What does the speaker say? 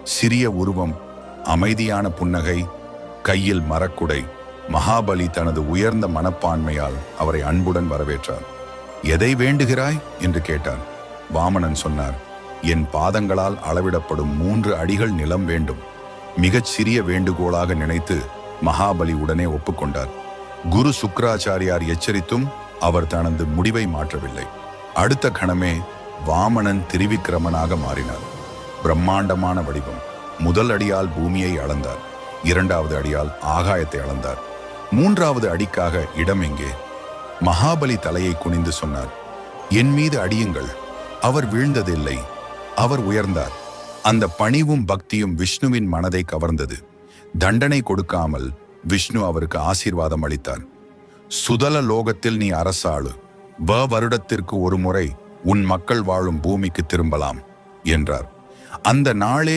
சிறிய உருவம், அமைதியான புன்னகை, கையில் மரக்குடை. மகாபலி தனது உயர்ந்த மனப்பான்மையால் அவரை அன்புடன் வரவேற்றார். எதை வேண்டுகிறாய் என்று கேட்டார். வாமனன் சொன்னார், என் பாதங்களால் அளவிடப்படும் 3 அடிகள் நிலம் வேண்டும். மிகச் சிறிய வேண்டுகோளாக நினைத்து மகாபலி உடனே ஒப்புக்கொண்டார். குரு சுக்ராச்சாரியார் எச்சரித்தும் அவர் தனது முடிவை மாற்றவில்லை. அடுத்த கணமே வாமனன் திரிவிக்ரமனாக மாறினார். பிரம்மாண்டமான வடிவம். முதல் அடியால் பூமியை அளந்தார். 2வது அடியால் ஆகாயத்தை அளந்தார். 3வது அடிக்காக இடம் எங்கே? மகாபலி தலையை குனிந்து சொன்னார், என் மீது அடியுங்கள். அவர் வீழ்ந்ததில்லை, அவர் உயர்ந்தார். அந்த பணிவும் பக்தியும் விஷ்ணுவின் மனதை கவர்ந்தது. தண்டனை கொடுக்காமல் விஷ்ணு அவருக்கு ஆசீர்வாதம் அளித்தார். சுதல லோகத்தில் நீ அரசாளு. வருடத்திற்கு ஒரு முறை உன் மக்கள் வாழும் பூமிக்கு திரும்பலாம் என்றார். அந்த நாளே